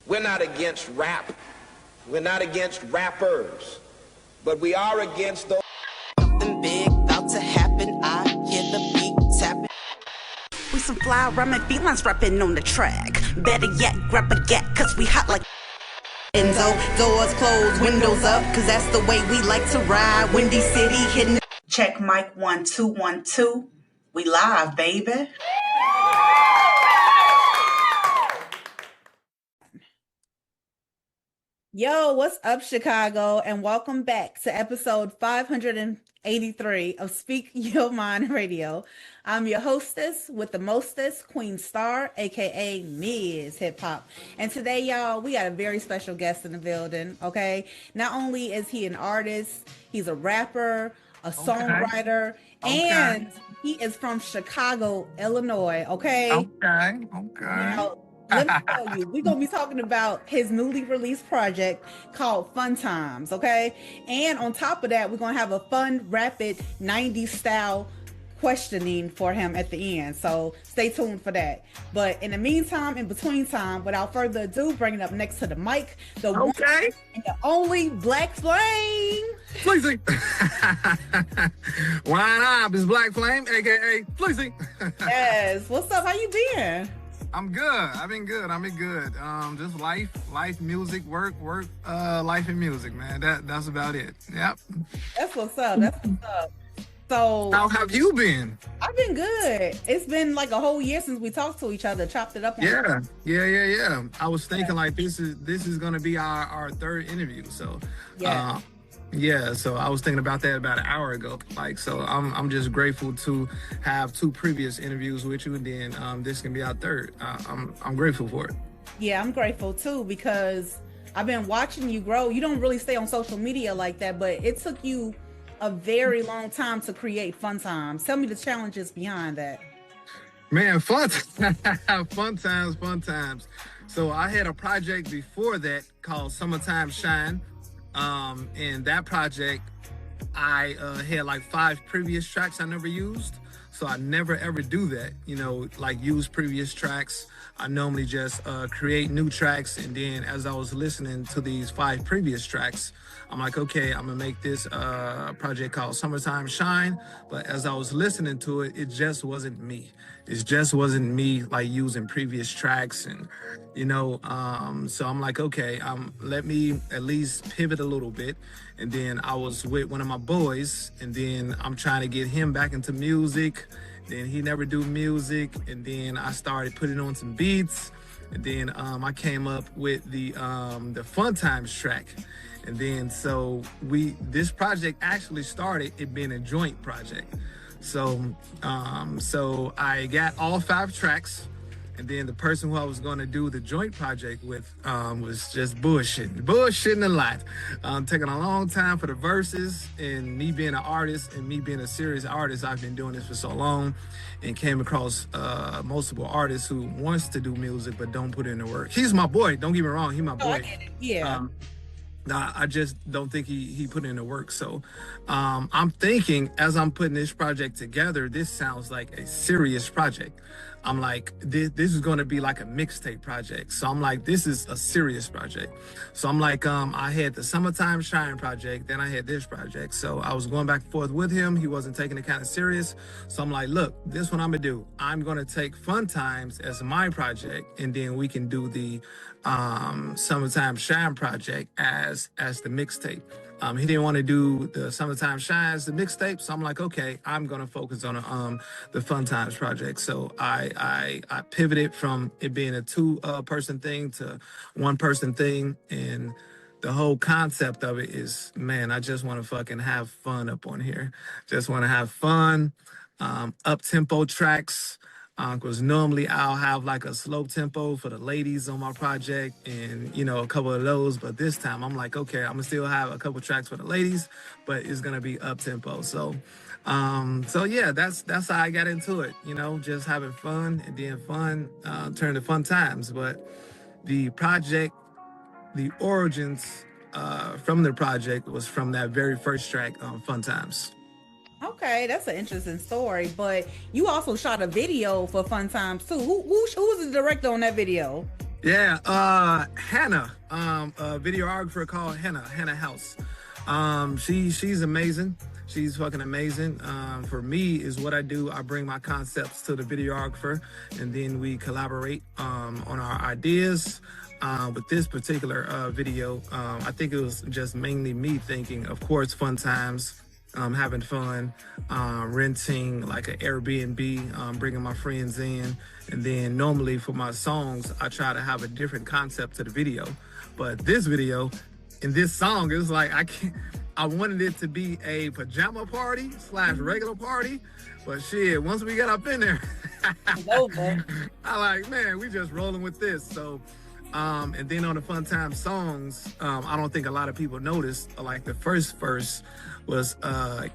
We're not against rap. We're not against rappers. But we are against those. Something big about to happen. I hear the beat tapping. We some fly rhyming felines rapping on the track. Better yet, grab a gat, cause we hot like Enzo. Doors closed, windows up, cause that's the way we like to ride. Windy City hitting. Check mic 1 2 1 2. We live, baby. Yo, what's up, Chicago? And welcome back to episode 583 of Speak Your Mind Radio. I'm your hostess with the mostest, Queen Star, aka MzHipHop. And today, y'all, we got a very special guest in the building, okay? Not only is he an artist, he's a rapper, a songwriter, and he is from Chicago, Illinois, okay? Okay. Now, let me tell you, we're going to be talking about his newly released project called Fun Times, okay? And on top of that, we're going to have a fun, rapid 90s style questioning for him at the end. So stay tuned for that. But in the meantime, in between time, without further ado, bringing up next to the mic, the one and the only Black Flame. Fleecy. Why not? It's Black Flame, aka Fleecy. Yes. What's up? How you been? I'm good. I've been good. Just life, music, work, life and music, man. That's about it. Yep. That's what's up. So how have you been? I've been good. It's been like a whole year since we talked to each other, chopped it up. Yeah. I was thinking like this is gonna be our third interview. So so I was thinking about that about an hour ago. So I'm just grateful to have two previous interviews with you, and then this can be our third. I'm grateful for it. Yeah, I'm grateful too, because I've been watching you grow. You don't really stay on social media like that, but it took you a very long time to create Fun Times. Tell me the challenges behind that. Man, fun times. So I had a project before that called Summertime Shine. And that project, I had like 5 previous tracks I never used. So I never ever do that, use previous tracks. I normally just create new tracks. And then as I was listening to these 5 previous tracks, I'm like, okay, I'm gonna make this project called Summertime Shine. But as I was listening to it, it just wasn't me. It just wasn't me like using previous tracks. And, so I'm like, okay, let me at least pivot a little bit. And then I was with one of my boys, and then I'm trying to get him back into music. Then he never do music. And then I started putting on some beats. And then I came up with the Fun Times track. And then so this project actually started it being a joint project. So I got all 5 tracks, and then the person who I was going to do the joint project with was just bullshitting a lot, taking a long time for the verses. And me being an artist and me being a serious artist, I've been doing this for so long, and came across multiple artists who wants to do music but don't put in the work. He's my boy. Don't get me wrong. He's my boy. I get it. Yeah. I just don't think he put in the work. So I'm thinking, as I'm putting this project together, this sounds like a serious project. I'm like, this is going to be like a mixtape project. So I'm like, this is a serious project. So I'm like, I had the Summertime Shine project, then I had this project. So I was going back and forth with him. He wasn't taking it kind of serious. So I'm like, look, this is what I'm going to do. I'm going to take Fun Times as my project, and then we can do the Summertime Shine project as the mixtape. He didn't want to do the Summertime Shine as the mixtape, so I'm like, okay, I'm gonna focus on the Fun Times project. So I pivoted from it being a 2-person thing to 1-person thing, and the whole concept of it is, man, I just want to fucking have fun up on here. Just want to have fun, up-tempo tracks. Because normally I'll have like a slow tempo for the ladies on my project, and a couple of those. But this time I'm like, okay, I'm gonna still have a couple tracks for the ladies, but it's gonna be up tempo. So yeah, that's how I got into it. Just having fun, and then fun turned to Fun Times. But the project, the origins from the project was from that very first track, Fun Times. Okay, that's an interesting story. But you also shot a video for Fun Times too. Who was the director on that video? Yeah, Hannah, a videographer called Hannah House. She's amazing. She's fucking amazing. For me, is what I do. I bring my concepts to the videographer, and then we collaborate on our ideas. With this particular video, I think it was just mainly me thinking, of course, fun times. Having fun, renting like an Airbnb, bringing my friends in. And then normally for my songs, I try to have a different concept to the video. But this video, in this song, it was like, I wanted it to be a pajama party / regular party. But shit, once we got up in there, I like, man, we just rolling with this. So, and then on the Fun Time songs, I don't think a lot of people noticed, like the first verse was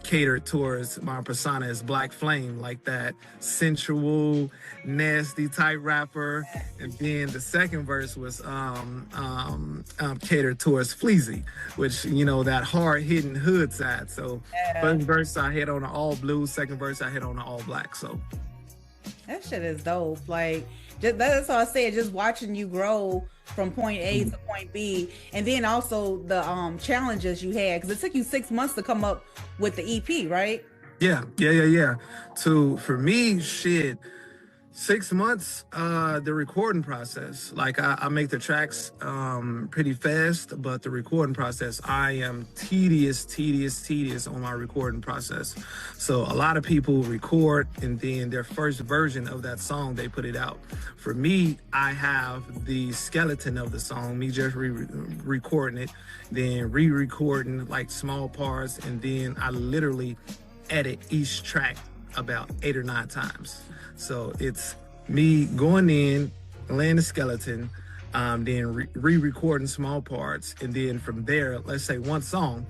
catered towards my persona as Black Flame, like that sensual, nasty type rapper. And then the second verse was catered towards Fleazy, which, you know, that hard-hitting hood side. So first verse I hit on the all blue, second verse I hit on the all black. So that shit is dope. Like, that's all I said, just watching you grow from point A to point B, and then also the challenges you had, because it took you 6 months to come up with the EP, right? Yeah. For me, shit, 6 months, the recording process. Like I make the tracks pretty fast, but the recording process, I am tedious on my recording process. So a lot of people record and then their first version of that song, they put it out. For me, I have the skeleton of the song, me just recording it, then re-recording like small parts, and then I literally edit each track about 8 or 9 times. So it's me going in, laying the skeleton, then re-recording small parts, and then from there, let's say one song,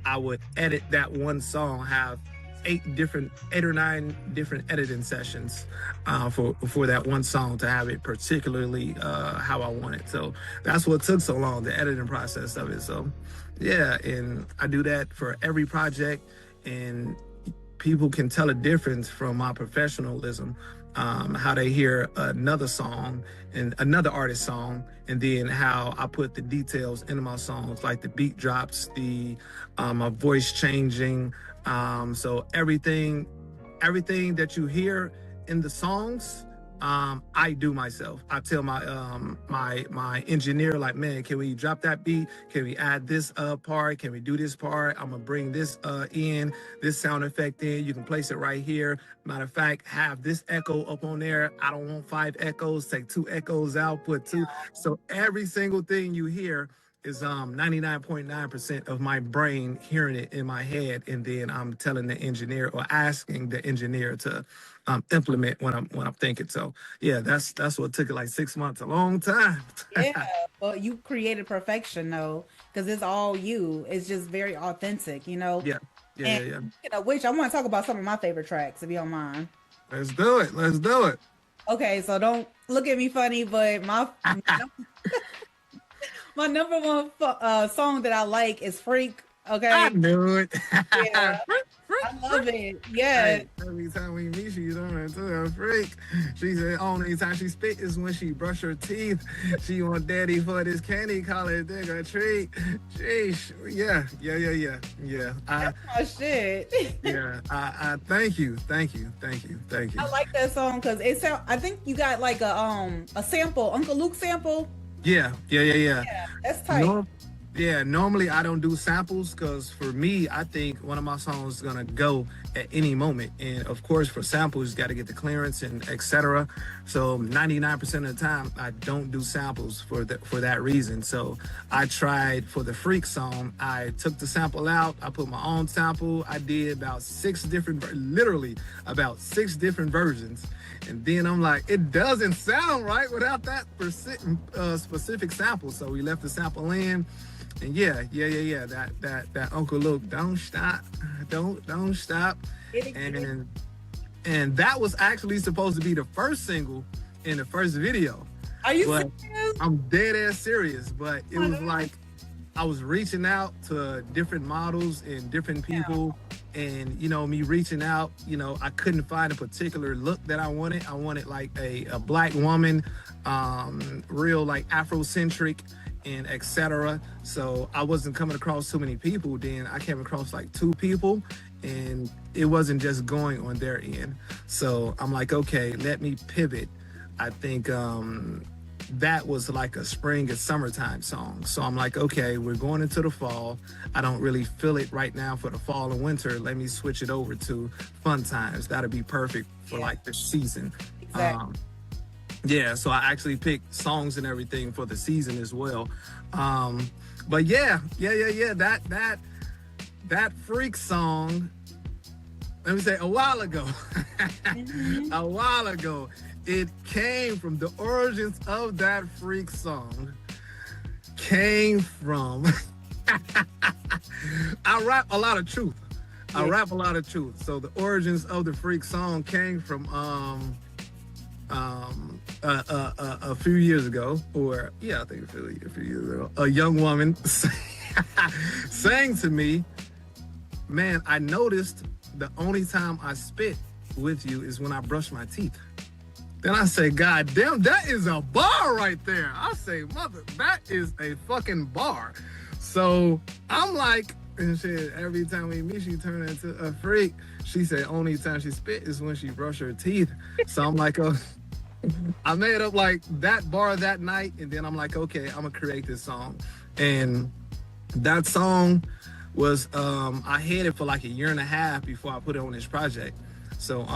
I would edit that one song, have 8 or 9 different editing sessions for that one song to have it particularly how I want it. So that's what took so long, the editing process of it. So yeah, and I do that for every project, and people can tell a difference from my professionalism, how they hear another song and another artist's song, and then how I put the details into my songs, like the beat drops, the my voice changing. So everything that you hear in the songs, I do myself. I tell my my engineer, like, man, can we drop that beat? Can we add this part? Can we do this part? I'm gonna bring this in, this sound effect in. You can place it right here. Matter of fact, have this echo up on there. I don't want 5 echoes. Take 2 echoes out, put 2. So every single thing you hear is 99.9% of my brain hearing it in my head, and then I'm telling the engineer or asking the engineer to implement when I'm thinking. So yeah, that's what took it like 6 months, a long time. Yeah, well, you created perfection though, because it's all you. It's just very authentic, you know. Yeah. You know, which I want to talk about some of my favorite tracks, if you don't mind. Let's do it. Okay, so don't look at me funny, but my my number one song that I like is Freak. Okay. I knew it. Yeah. I love it. Yeah. Hey, every time we meet, she's on it too. A freak. She said only time she spit is when she brush her teeth. She want daddy for this candy, call it a treat. Sheesh. Yeah. That's my shit. Yeah. I thank you. I like that song because I think you got like a sample, Uncle Luke sample. Yeah. That's tight. Normally I don't do samples because for me, I think one of my songs is gonna go at any moment. And of course, for samples, you got to get the clearance and etc. So 99% of the time, I don't do samples for that reason. So I tried for the Freak song. I took the sample out. I put my own sample. I did about 6 different versions. And then I'm like, it doesn't sound right without that specific sample. So we left the sample in. And yeah. That Uncle Luke, don't stop. And that was actually supposed to be the first single in the first video. Are you serious? I'm dead ass serious. But it was like I was reaching out to different models and different people. And, you know, me reaching out, you know, I couldn't find a particular look that I wanted. I wanted like a black woman real like Afrocentric and etc. So I wasn't coming across too many people. Then I came across like 2 people, and it wasn't just going on their end. So I'm like, okay, let me pivot. I think that was like a spring and summertime song. So I'm like, okay, we're going into the fall. I don't really feel it right now for the fall and winter. Let me switch it over to fun times. That'll be perfect for like the season. Exactly. Yeah, so I actually picked songs and everything for the season as well. But yeah. That Freak song, let me say a while ago, a while ago, it came from the origins of that Freak song, came from, I rap a lot of truth. So the origins of the Freak song came from a few years ago, or I think a few years ago, a young woman sang to me, man, I noticed the only time I spit with you is when I brush my teeth. Then I say, God damn, that is a bar right there. I say, mother, that is a fucking bar. So I'm like, and shit, every time we meet, she turn into a freak. She said only time she spit is when she brush her teeth. So I'm like, oh, I made up like that bar that night, and then I'm like, okay, I'm gonna create this song. And that song was, I had it for like a year and a half before I put it on this project. So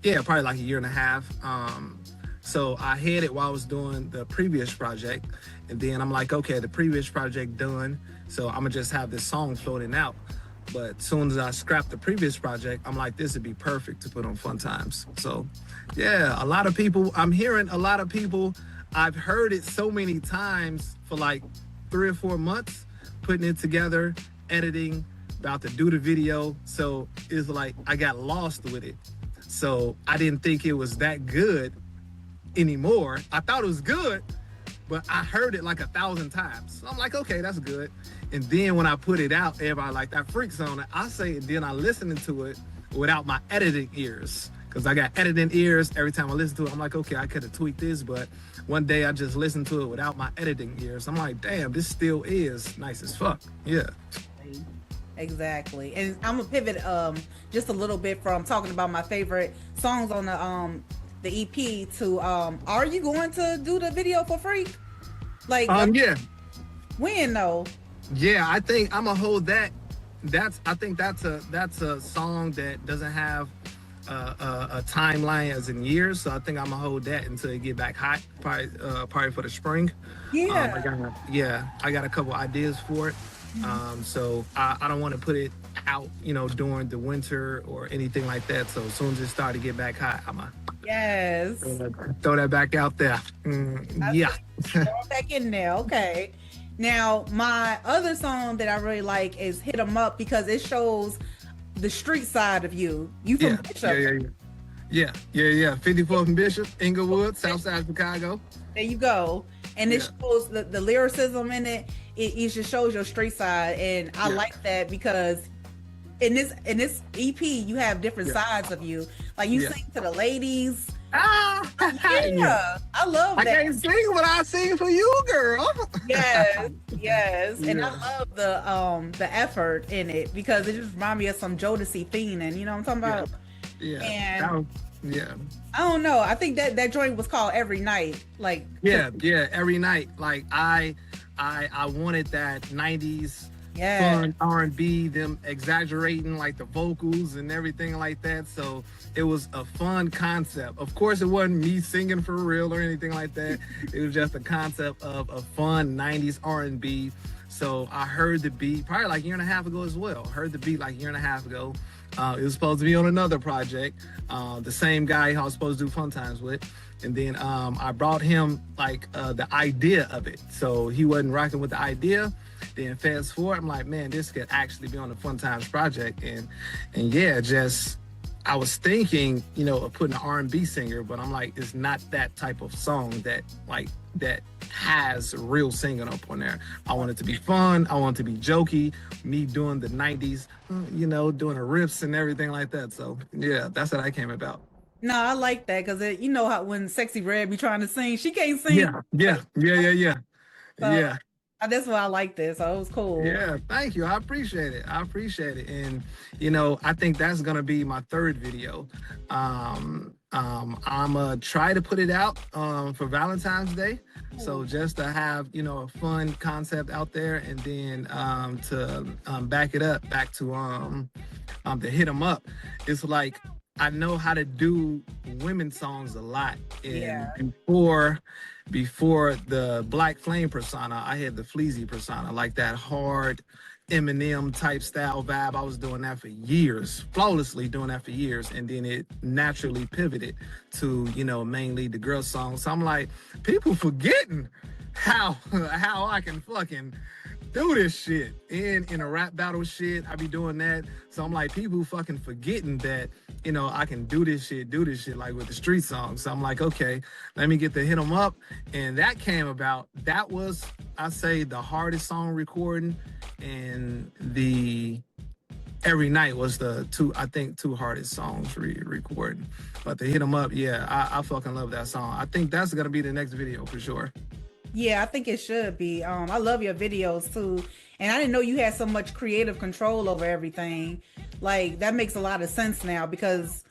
yeah, probably like a year and a half. So I had it while I was doing the previous project, and then I'm like, okay, the previous project done, so I'm gonna just have this song floating out. But as soon as I scrapped the previous project, I'm like, this would be perfect to put on Fun Times. So yeah, I'm hearing a lot of people, I've heard it so many times for like 3 or 4 months, putting it together, editing, about to do the video. So it's like I got lost with it. So I didn't think it was that good anymore. I thought it was good, but I heard it like 1,000 times. So I'm like, okay, that's good. And then when I put it out, everybody like that Freak song. I say, and then I listen to it without my editing ears, because I got editing ears. Every time I listen to it, I'm like, okay, I could have tweaked this, but one day I just listened to it without my editing ears. I'm like, damn, this still is nice as fuck. Yeah. Exactly. And I'm gonna pivot just a little bit from talking about my favorite songs on the EP to are you going to do the video for Freak? Like yeah. When though? Yeah, I think I'm gonna hold that. I think that's a song that doesn't have a timeline as in years. So I think I'm gonna hold that until it get back hot, probably for the spring. Yeah. I got a couple ideas for it. So I don't want to put it out, during the winter or anything like that. So as soon as it started to get back hot, I'm gonna throw that back out there. Yeah. Throw it back in there. Okay. Now, my other song that I really like is Hit 'Em Up, because it shows the street side of you. You from Bishop. Yeah. 54th and Bishop, Inglewood, Southside Chicago. There you go. And it shows the lyricism in it. It just shows your street side. And I like that, because in this EP, you have different sides of you. Like you sing to the ladies. I love that. I can't sing what I sing for you, girl. Yes. And I love the effort in it, because it just reminds me of some Jodeci fiending. You know what I'm talking about? Yeah. And yeah. I don't know. I think that joint was called Every Night. Like Every Night. Like I wanted that 90s fun R&B, them exaggerating like the vocals and everything like that. So it was a fun concept. Of course, it wasn't me singing for real or anything like that. It was just a concept of a fun 90s R&B. So I heard the beat probably like a year and a half ago as well. Heard the beat like a year and a half ago. It was supposed to be on another project. The same guy I was supposed to do Fun Times with. And then I brought him like the idea of it. So he wasn't rocking with the idea. Then fast forward, I'm like, man, this could actually be on the Fun Times project. And yeah, I was thinking, of putting an R&B singer, but I'm like, it's not that type of song that has real singing up on there. I want it to be fun. I want it to be jokey. Me doing the 90s, doing the riffs and everything like that. So yeah, that's what I came about. No, I like that because you know how when Sexy Red be trying to sing, she can't sing. Yeah. So Yeah. that's why I like this. So it was cool. Yeah, thank you. I appreciate it. And you know, I think that's gonna be my third video. I'm gonna try to put it out for Valentine's Day. So just to have, you know, a fun concept out there, and then to back it up back to hit them up. It's like I know how to do women's songs a lot. And before the Black Flame persona, I had the Fleazy persona, like that hard Eminem type style vibe. I was doing that for years, flawlessly doing that for years. And then it naturally pivoted to, you know, mainly the girl songs. So I'm like, people forgetting how I can fucking do this shit. And in a rap battle shit, I be doing that. So I'm like, people fucking forgetting that, you know, I can do this shit like with the street songs. So I'm like, okay, let me get the Hit 'em Up. And that came about. That was, I say, the hardest song recording. And the Every Night was the two hardest songs recording. But the Hit 'em Up, yeah, I fucking love that song. I think that's gonna be the next video for sure. Yeah, I think it should be. I love your videos too. And I didn't know you had so much creative control over everything. Like that makes a lot of sense now because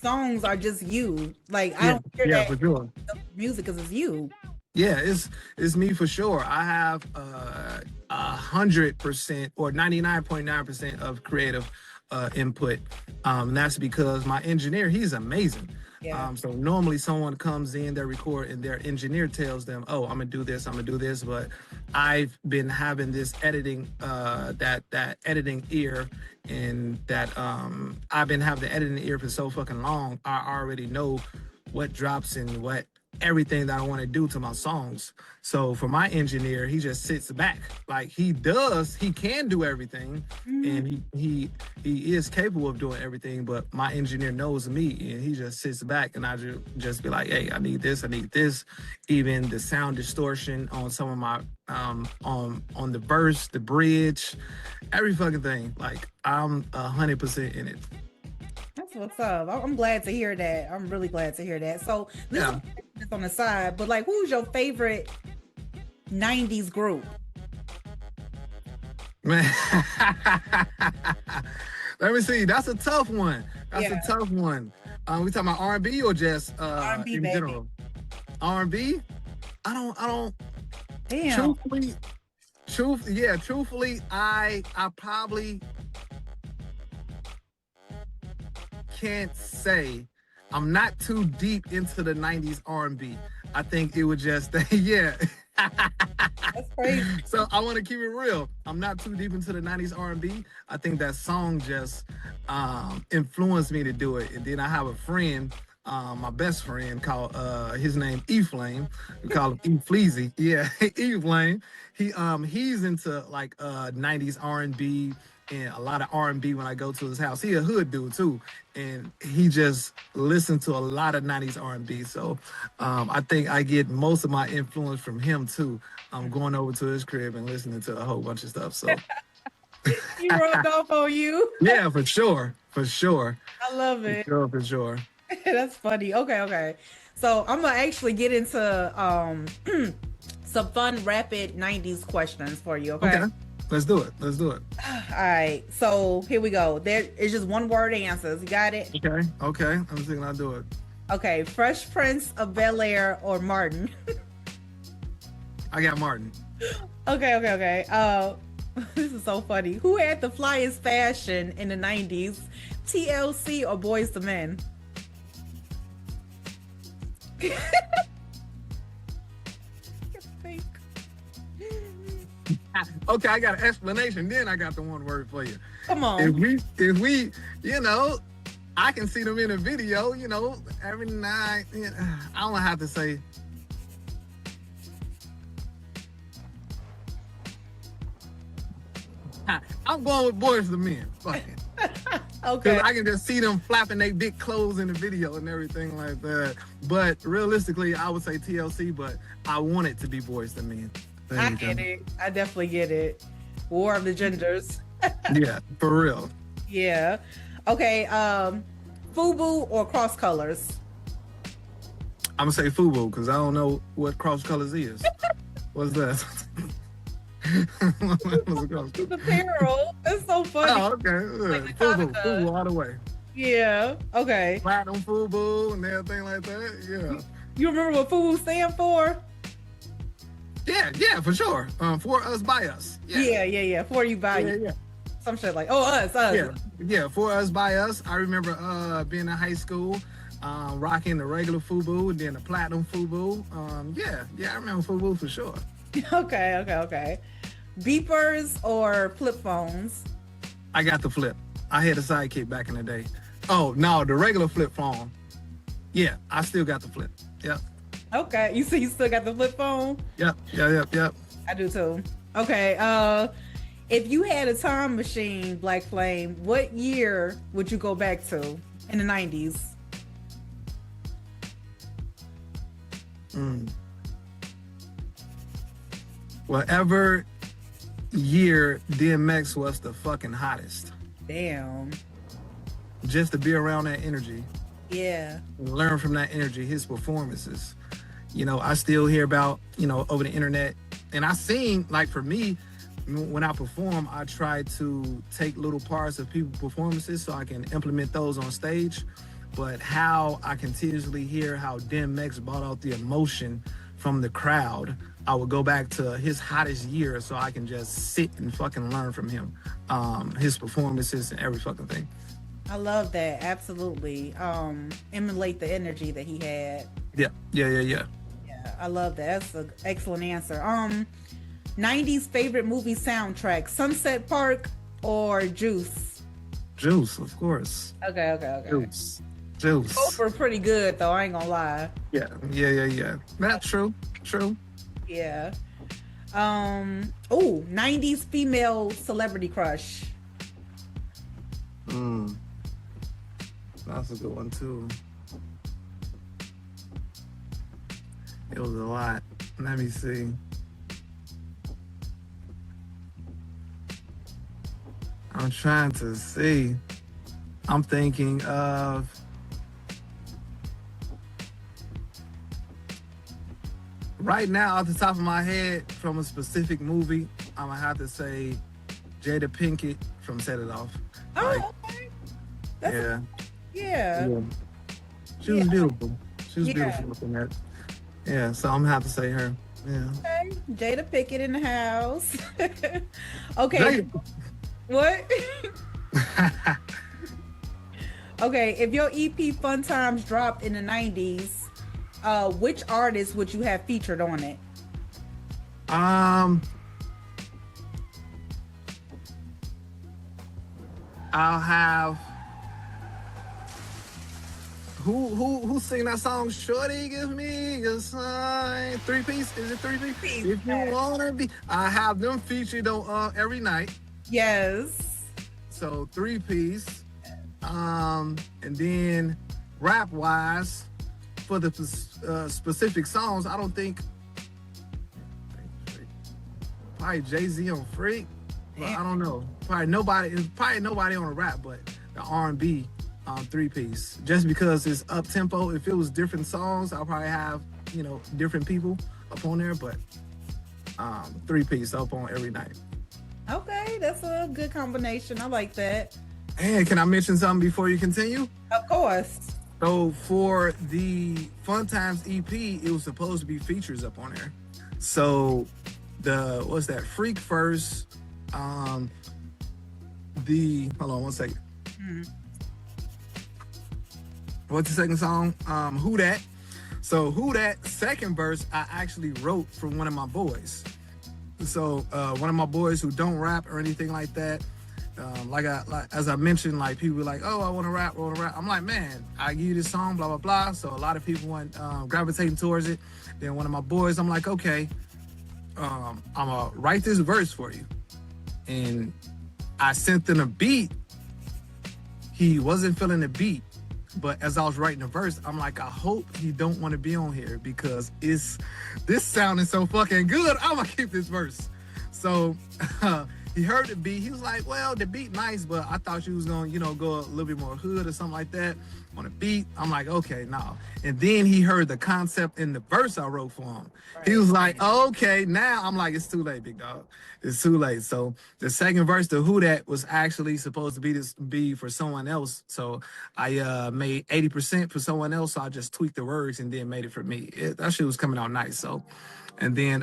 songs are just you. Like I don't hear that for sure. music because it's you. Yeah, it's me for sure. I have 100% or 99.9% of creative input. And that's because my engineer, he's amazing. Yeah. So normally someone comes in, they record, and their engineer tells them, "Oh, I'm gonna do this. But I've been having this editing, that editing ear, and that I've been having the editing ear for so fucking long. I already know what drops and what everything that I want to do to my songs. So for my engineer, he just sits back. Like he can do everything, and he is capable of doing everything, but my engineer knows me, and he just sits back, and I just be like, hey, I need this, even the sound distortion on some of my on the verse, the bridge, every fucking thing. Like I'm 100% in it. That's what's up. I'm glad to hear that. I'm really glad to hear that. So this is on the side, but like, who's your favorite 90s group? Man, let me see. That's a tough one. We talking about R&B or just R&B, in baby. general? R&B? I don't. Damn. Truthfully, I probably can't say. I'm not too deep into the 90s R&B. I think it would just, That's crazy. So I want to keep it real. I'm not too deep into the 90s R&B. I think that song just influenced me to do it. And then I have a friend, my best friend, called his name E-Flame. We call him E-Fleazy. Yeah, E-Flame. He's into like 90s R&B and a lot of R&B when I go to his house. He a hood dude too, and he just listened to a lot of 90s R&B. So I think I get most of my influence from him too. I'm going over to his crib and listening to a whole bunch of stuff. So He rubbed off on you. yeah, for sure. I love it. For sure. That's funny. Okay. So I'm gonna actually get into some fun, rapid 90s questions for you. Okay. Let's do it. All right. So here we go. There is just one word answers. You got it? Okay. I'm thinking I'll do it. Okay. Fresh Prince of Bel-Air or Martin? I got Martin. Okay. This is so funny. Who had the flyest fashion in the 90s? TLC or Boyz II Men? Okay, I got an explanation. Then I got the one word for you. Come on. If we, I can see them in a video, every night. I don't have to say. I'm going with Boyz II Men. Fuck it. Okay. I can just see them flapping their big clothes in the video and everything like that. But realistically, I would say TLC, but I want it to be Boyz II Men. I get it. I definitely get it. War of the Genders. Yeah, for real. Yeah. Okay. FUBU or cross colors? I'm gonna say FUBU because I don't know what cross colors is. What's that? The apparel. That's so funny. Oh, okay. Like FUBU all the way. Yeah. Okay. Platinum FUBU and everything like that. Yeah. You remember what FUBU stand for? Yeah, for sure. For us, by us. Yeah. For you, by you. Yeah. Some shit like, us. Yeah. For us, by us. I remember being in high school, rocking the regular FUBU and then the platinum FUBU. I remember FUBU for sure. Okay. Beepers or flip phones? I got the flip. I had a sidekick back in the day. Oh no, the regular flip phone. Yeah, I still got the flip. Yep. Okay, you still got the flip phone? Yep. I do too. Okay, if you had a time machine, Black Flame, what year would you go back to in the 90s? Whatever year DMX was the fucking hottest. Damn. Just to be around that energy. Yeah. Learn from that energy, his performances. You know, I still hear about, over the internet. And I seen, like for me, when I perform, I try to take little parts of people's performances so I can implement those on stage. But how I continuously hear how DMX brought out the emotion from the crowd, I would go back to his hottest year so I can just sit and fucking learn from him. His performances and every fucking thing. I love that. Absolutely. Emulate the energy that he had. Yeah. Yeah, I love that. That's an excellent answer. 90s favorite movie soundtrack, Sunset Park or Juice? Juice, of course. Okay. Juice. Both were pretty good though, I ain't gonna lie. Yeah. That's true. Yeah. 90s female celebrity crush. That's a good one too. It was a lot. Let me see. I'm trying to see. I'm thinking of right now off the top of my head from a specific movie, I'm gonna have to say Jada Pinkett from Set It Off. Okay. Yeah. She was beautiful. She was beautiful in that. Yeah, so I'm gonna have to say her. Yeah. Okay. Jada Pinkett in the house. Okay. Jada. What? Okay, if your EP Fun Times dropped in the 90s, which artist would you have featured on it? I'll have who sing that song? Shorty give me a sign. 3-piece? Is it 3-piece? If you wanna be, I have them featured on every night. Yes. So 3-piece. And then rap wise, for the specific songs, I don't think probably Jay-Z on Freak. But I don't know. Probably nobody on a rap, but the R&B 3-piece. Just because it's up tempo. If it was different songs, I'll probably have, different people up on there, but 3-piece up on every night. Okay, that's a good combination. I like that. And can I mention something before you continue? Of course. So for the Fun Times EP, it was supposed to be features up on there. So what's that? Freak first. Hold on 1 second. What's the second song? Who That? So Who That second verse I actually wrote for one of my boys. So one of my boys who don't rap or anything like that. As I mentioned, like people were like, oh, I want to rap. I'm like, man, I give you this song, blah, blah, blah. So a lot of people went gravitating towards it. Then one of my boys, I'm like, okay, I'm going to write this verse for you. And I sent them a beat. He wasn't feeling the beat. But as I was writing the verse, I'm like, I hope he don't want to be on here because this sounding so fucking good. I'm going to keep this verse. So he he heard the beat. He was like, well, the beat nice, but I thought you was going to, go a little bit more hood or something like that on the beat. I'm like, okay, no. And then he heard the concept in the verse I wrote for him. Right. He was like, okay, now I'm like, it's too late, big dog. It's too late. So the second verse, the Who That, was actually supposed to be for someone else. So I made 80% for someone else. So I just tweaked the words and then made it for me. That shit was coming out nice. So, and then,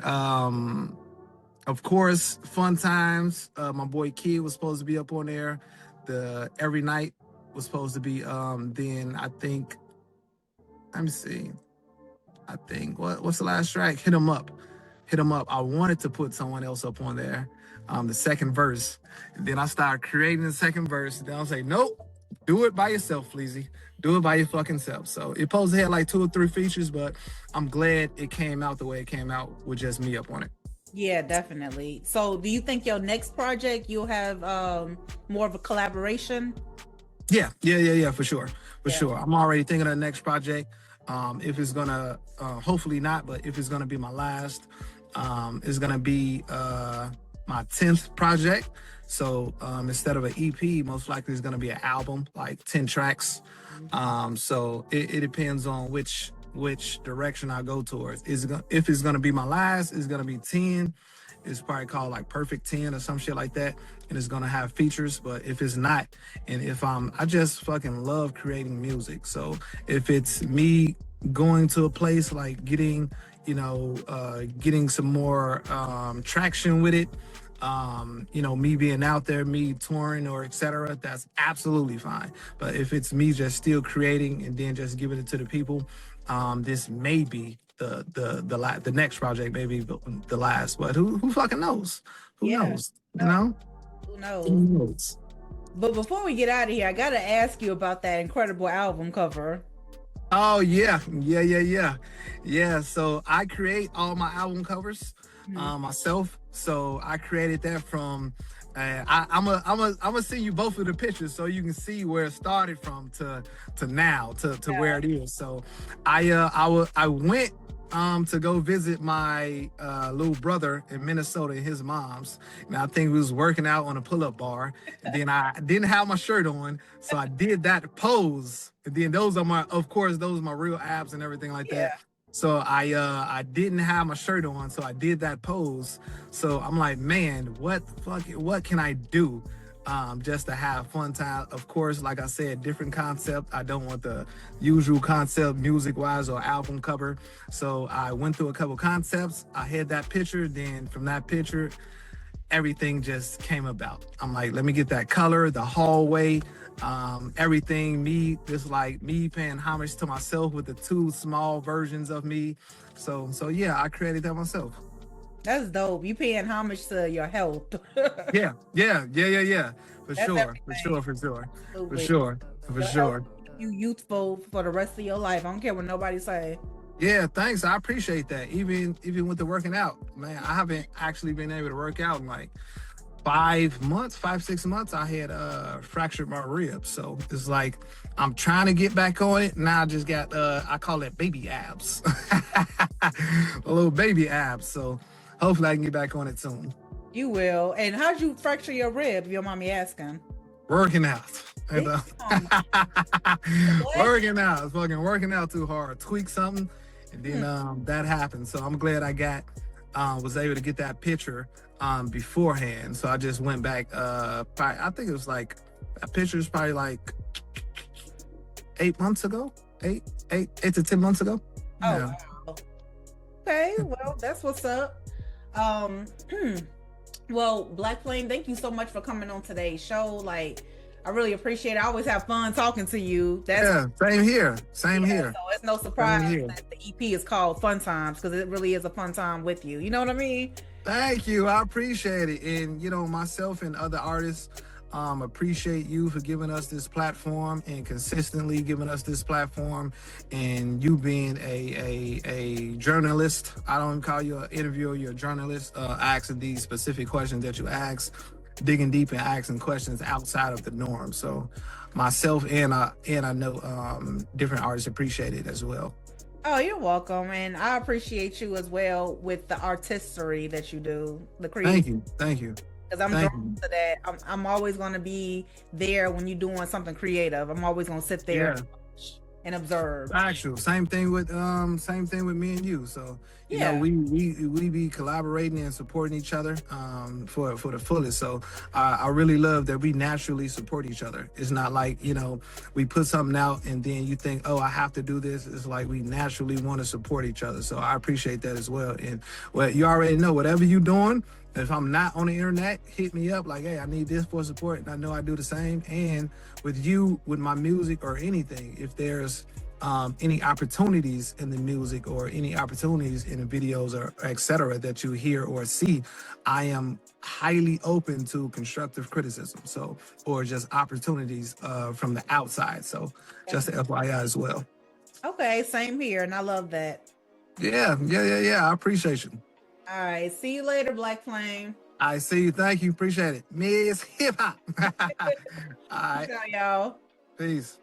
of course, Fun Times. My boy Kid was supposed to be up on there. The Every Night was supposed to be. Then I think, let me see. I think what's the last track? Hit 'em Up. Hit 'em Up. I wanted to put someone else up on there. The second verse. And then I started creating the second verse. And then I was like, nope, do it by yourself, Fleazy. Do it by your fucking self. So it supposed to have like 2 or 3 features, but I'm glad it came out the way it came out with just me up on it. Yeah, definitely. So do you think your next project you'll have more of a collaboration? Yeah, for sure. Sure. I'm already thinking of the next project. If it's gonna hopefully not, but if it's gonna be my last, it's gonna be my 10th project. So instead of an EP, most likely it's gonna be an album, like 10 tracks. So it depends on which direction I go towards. If it's gonna be my last, it's gonna be 10. It's probably called like Perfect 10 or some shit like that, and it's gonna have features. But if it's not, and if I just fucking love creating music. So if it's me going to a place like getting some more traction with it, me being out there, me touring or etc., that's absolutely fine. But if it's me just still creating and then just giving it to the people, this may be the next project, maybe the last. But who fucking knows? Who knows? You know? Who knows? Who knows? But before we get out of here, I gotta ask you about that incredible album cover. Oh yeah. So I create all my album covers myself. So I created that from. I'm gonna send you both of the pictures so you can see where it started from to now to where it is. So I went to go visit my little brother in Minnesota and his mom's. And I think we was working out on a pull-up bar. And then I didn't have my shirt on, so I did that pose. And then those are my real abs and everything like that. So I didn't have my shirt on, so I did that pose. So I'm like, man, what can I do just to have fun time? Of course, like I said, different concept. I don't want the usual concept music-wise or album cover. So I went through a couple concepts. I had that picture. Then from that picture, everything just came about. I'm like, let me get that color, the hallway, everything, me paying homage to myself with the 2 small versions of me. So yeah, I created that myself. That's dope. You paying homage to your health. Yeah. For sure. You youthful for the rest of your life. I don't care what nobody say. Yeah, thanks. I appreciate that. Even with the working out, man, I haven't actually been able to work out in like 5 months, 6 months. I had fractured my ribs. So it's like I'm trying to get back on it. Now I just got I call it baby abs. A little baby abs. So hopefully I can get back on it soon. You will. And how'd you fracture your rib, if you don't mind me asking? Working out. Working out. Fucking working out too hard. Tweak something. And then that happened. So I'm glad I was able to get that picture beforehand. So I just went back, I think it was like, that picture is probably like 8 months ago, 8 to 10 months ago. Oh, yeah. Wow. Okay, well, that's what's up. Well, Black Flame, thank you so much for coming on today's show. Like, I really appreciate it. I always have fun talking to you. Same here. Same here. So it's no surprise that the EP is called Fun Times, because it really is a fun time with you. You know what I mean? Thank you. I appreciate it. And, myself and other artists appreciate you for giving us this platform and consistently giving us this platform. And you being a journalist, I don't call you an interviewer, you're a journalist, asking these specific questions that you ask, digging deep and asking questions outside of the norm. So myself and I know different artists appreciate it as well. Oh, you're welcome. And I appreciate you as well with the artistry that you do. The creative. Thank you. because I'm drawn to that. I'm always going to be there when you're doing something creative. I'm always going to sit there and observe. Actual. Same thing with me and you. So you know, we be collaborating and supporting each other for the fullest. So I really love that we naturally support each other. It's not like, you know, we put something out and then you think, oh, I have to do this. It's like we naturally want to support each other. So I appreciate that as well. And well, you already know, whatever you're doing, if I'm not on the internet, hit me up like, hey, I need this for support. And I know I do the same. And with you, with my music or anything, if there's any opportunities in the music or any opportunities in the videos or et cetera that you hear or see, I am highly open to constructive criticism. So, or just opportunities from the outside. So just FYI as well. Okay, same here. And I love that. Yeah. I appreciate you. All right. See you later, Black Flame. I see you. Thank you. Appreciate it. MzHipHop. All right. Ciao, y'all. Peace.